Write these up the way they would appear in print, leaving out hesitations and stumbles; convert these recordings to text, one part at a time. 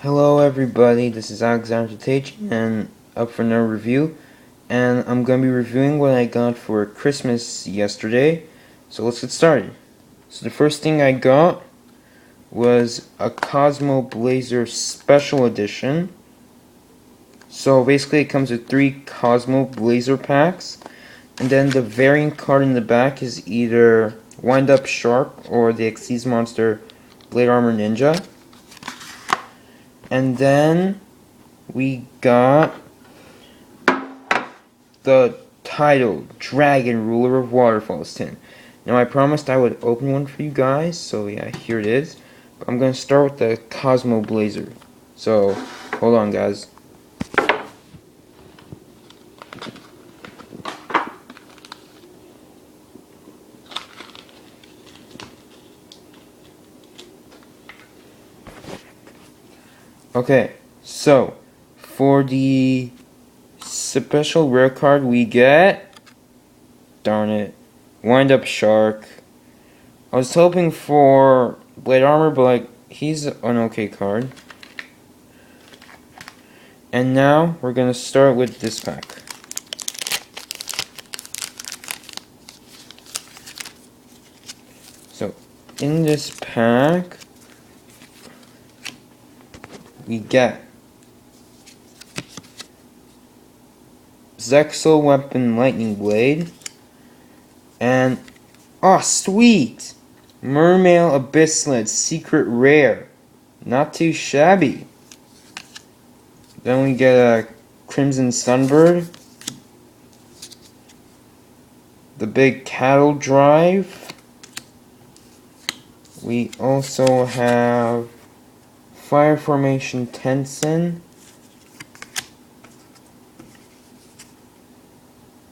Hello everybody, this is Alexander Tage and up for another review, and I'm going to be reviewing what I got for Christmas yesterday, so let's get started. So the first thing I got was a Cosmo Blazer Special Edition. So basically it comes with 3 Cosmo Blazer packs, and then the variant card in the back is either Wind Up Shark or the Xyz Monster Blade Armor Ninja. And then we got the Tidal Dragon Ruler of Waterfalls tin. Now I promised I would open one for you guys, so yeah, here it is. But I'm going to start with the Cosmo Blazer. So, hold on guys. Okay, so, for the special rare card we get, darn it, Wind Up Shark. I was hoping for Blade Armor, but like, he's an okay card. And now, we're gonna start with this pack. So, in this pack, we get Zexal Weapon Lightning Blade, and, oh sweet! Mermail Abysslet Secret Rare. Not too shabby. Then we get a Crimson Sunbird, the Big Cattle Drive. We also have Fire Formation Tensen,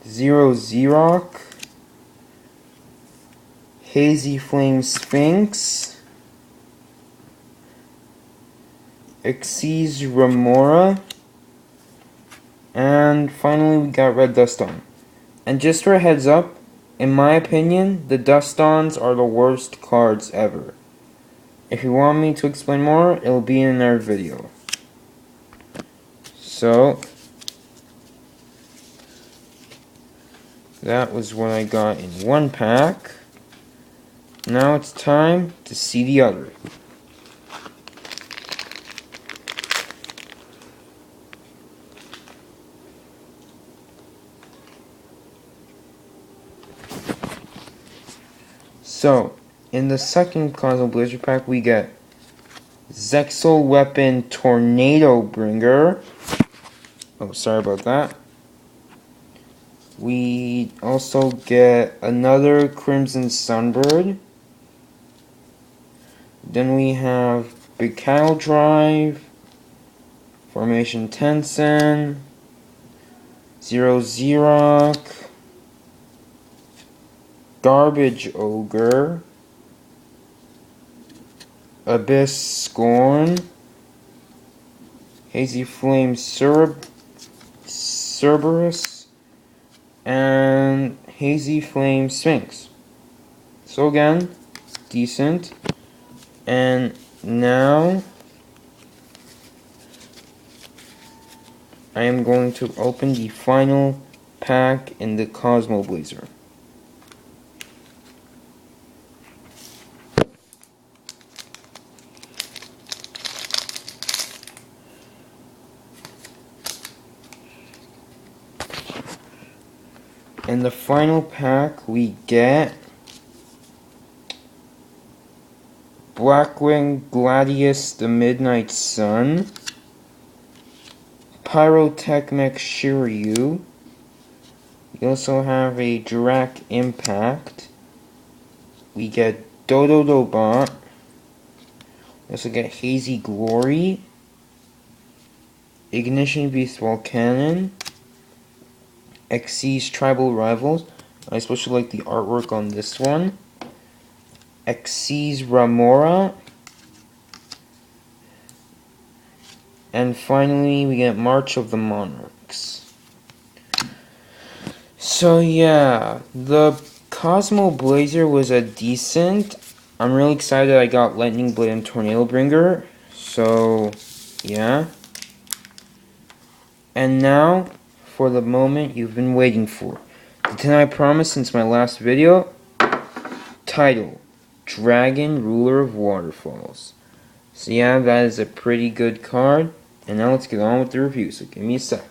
Zero Xerox, Hazy Flame Sphinx, Xyz Remora, and finally we got Red Duston. And just for a heads up, in my opinion, the Dustons are the worst cards ever. If you want me to explain more, it'll be in our video. So, that was what I got in one pack. Now it's time to see the other. So, in the second Cosmo Blazer pack, we get Zexal Weapon Tornado Bringer. Oh, sorry about that. We also get another Crimson Sunbird. Then we have Big Cattle Drive, Formation Tensen, Zero Xerox, Garbage Ogre, Abyss Scorn, Hazy Flame Cerberus, and Hazy Flame Sphinx. So again, decent. And now I am going to open the final pack in the Cosmo Blazer. In the final pack we get Blackwing Gladius the Midnight Sun, Pyrotechnic Shiryu. We also have a Dirac Impact. We get Dodobot. We also get Hazy Glory, Ignition Beast Volcanon, Xyz Tribal Rivals. I especially like the artwork on this one. Xyz Remora. And finally, we get March of the Monarchs. So yeah, the Cosmo Blazer was a decent. I'm really excited I got Lightning Blade and Tornado Bringer. So Yeah. And now, for the moment you've been waiting for. The 10 I promised since my last video. Tidal, Dragon Ruler of Waterfalls. So yeah, that is a pretty good card. And now let's get on with the review, so give me a sec.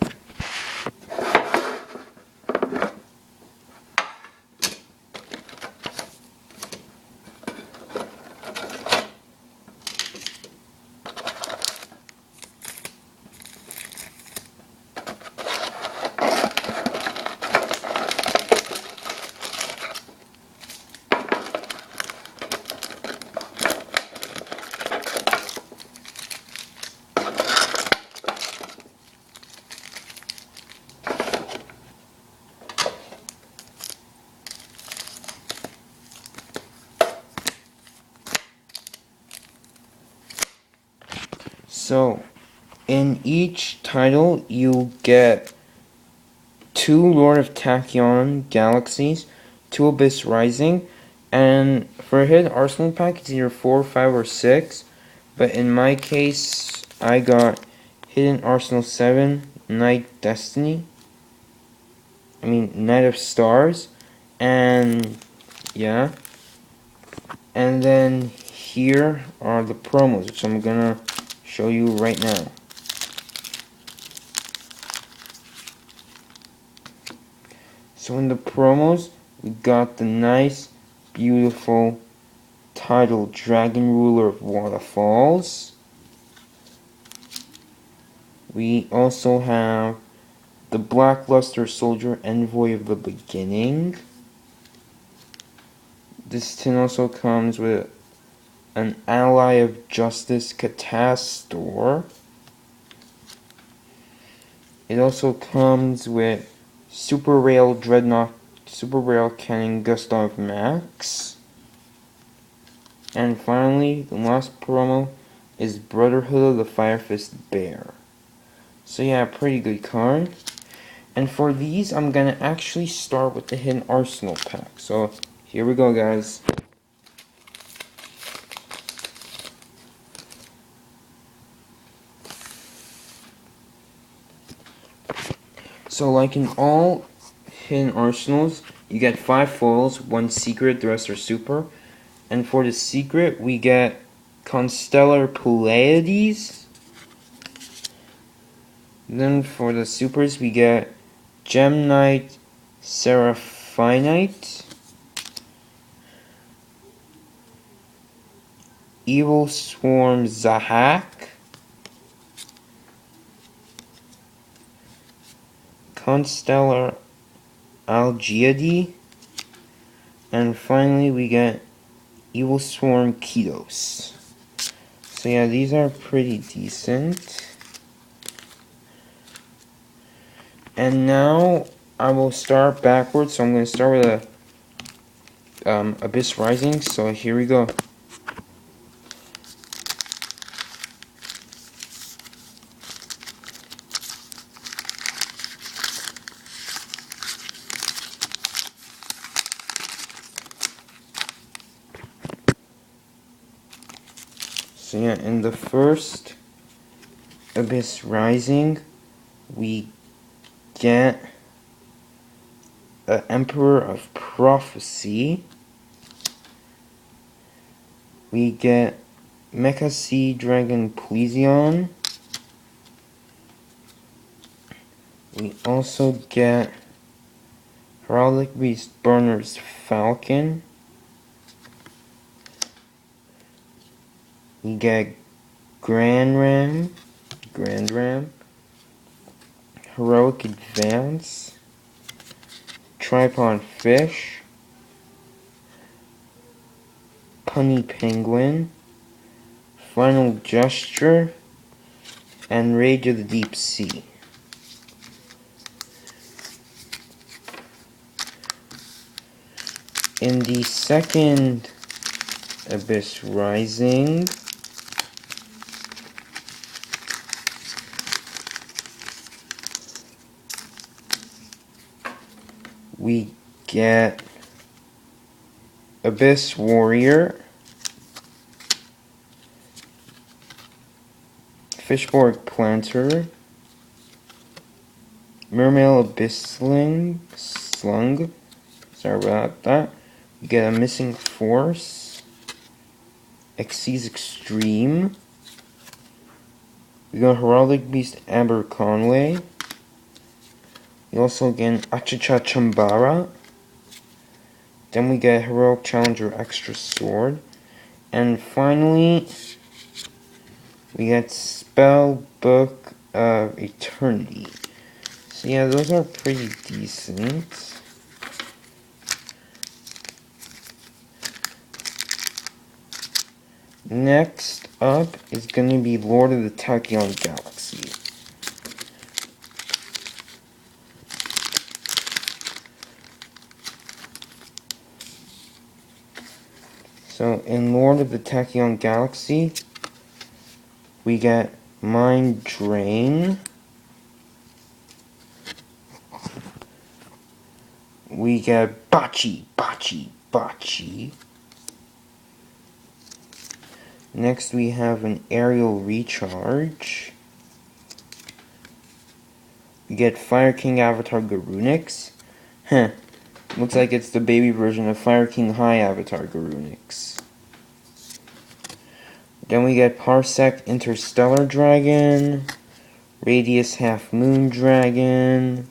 So, in each title, you get 2 Lord of Tachyon Galaxies, 2 Abyss Rising, and for a hidden Arsenal pack, it's either 4, 5, or 6. But in my case, I got Hidden Arsenal 7, Night Destiny, Night of Stars, and yeah. And then here are the promos, which I'm gonna show you right now. So in the promos, we got the nice, beautiful Tidal Dragon Ruler of Waterfalls. We also have the Blackluster Soldier Envoy of the Beginning. This tin also comes with an Ally of Justice Catastor. It also comes with Super Rail Dreadnought, Super Rail Cannon Gustav Max. And finally, the last promo is Brotherhood of the Fire Fist Bear. So yeah, pretty good card. And for these, I'm gonna actually start with the Hidden Arsenal pack. So here we go, guys. So like in all Hidden Arsenals, you get 5 foils, 1 secret, the rest are super. And for the secret, we get Constellar Pleiades. Then for the supers, we get Gem Knight Seraphinite, Evil Swarm Zahak, Constellar Algiadi, and finally we get Evil Swarm Kidos. So yeah, these are pretty decent. And now I will start backwards, so I'm going to start with a Abyss Rising, so here we go. So yeah, in the first Abyss Rising, we get the Emperor of Prophecy. We get Mecha Sea Dragon Plesion. We also get Heraldic Beast Burner's Falcon. We get Grand Ram, Heroic Advance, Tripod Fish, Punny Penguin, Final Gesture, and Rage of the Deep Sea. In the second Abyss Rising, we get Abyss Warrior, Fishborg Planter, Mermail Abyssling Slung. Sorry about that. We get a Missing Force, Xyz Extreme. We got Heraldic Beast Amber Conway. We also get Achicha Chambara. Then we get Heroic Challenger Extra Sword. And finally, we get Spell Book of Eternity. So yeah, those are pretty decent. Next up is going to be Lord of the Tachyon Galaxy. So in Lord of the Tachyon Galaxy, we get Mind Drain. We get Bachi, Bachi, Bachi. Next we have an Aerial Recharge. We get Fire King Avatar Garunix. Looks like it's the baby version of Fire King High Avatar Garunix. Then we get Parsec Interstellar Dragon, Radius Half Moon Dragon,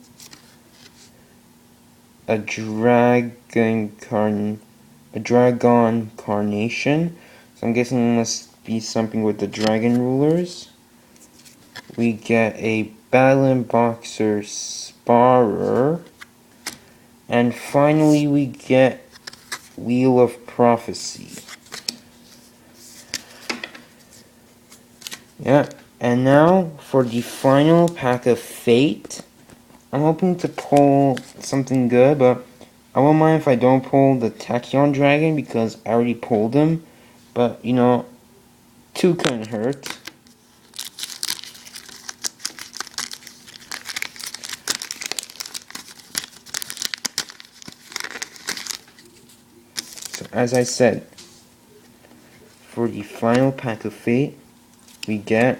a Dragon Carnation. So I'm guessing it must be something with the Dragon Rulers. We get a Battling Boxer Sparer. And finally we get Wheel of Prophecy. Yeah, and now for the final pack of Fate. I'm hoping to pull something good, but I won't mind if I don't pull the Tachyon Dragon because I already pulled him. But, you know, 2 couldn't hurt. So, as I said, for the final pack of Fate, we get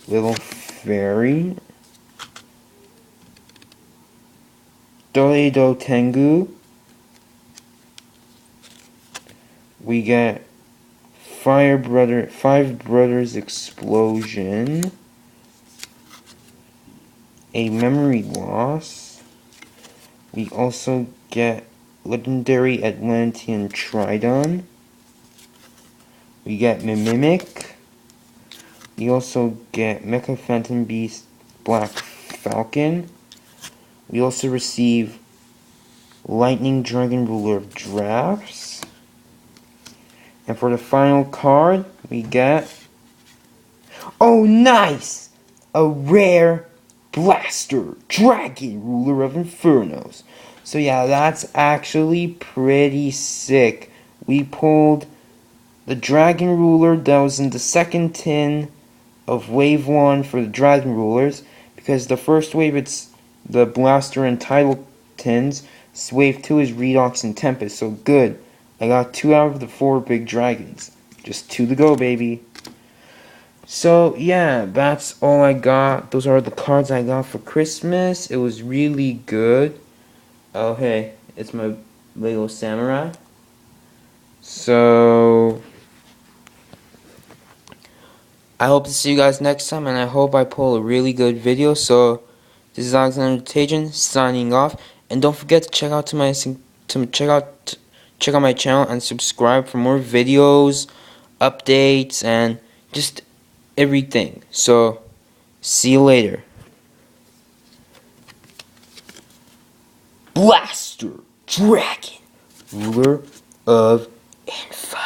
Little Fairy, Doeido Tengu, we get Five Brothers Explosion, a Memory Loss, we also get Legendary Atlantean Tridon, we get Mimic, we also get Mecha Phantom Beast Black Falcon, we also receive Lightning Dragon Ruler of Drafts, and for the final card, we get, oh nice! A rare Blaster Dragon Ruler of Infernos. So yeah, that's actually pretty sick. We pulled the Dragon Ruler that was in the second tin of Wave 1 for the Dragon Rulers, because the first wave it's the Blaster and Tidal tins, Wave 2 is Redox and Tempest, so good. I got 2 out of the 4 big dragons. Just 2 to go, baby. So, yeah, that's all I got. Those are the cards I got for Christmas. It was really good. Oh, hey, it's my Lego Samurai. So, I hope to see you guys next time, and I hope I pull a really good video. So, this is Alexander Tajan signing off, and don't forget to check out check out my channel and subscribe for more videos, updates, and just everything. So, see you later. Blaster Dragon, Ruler of Inferno.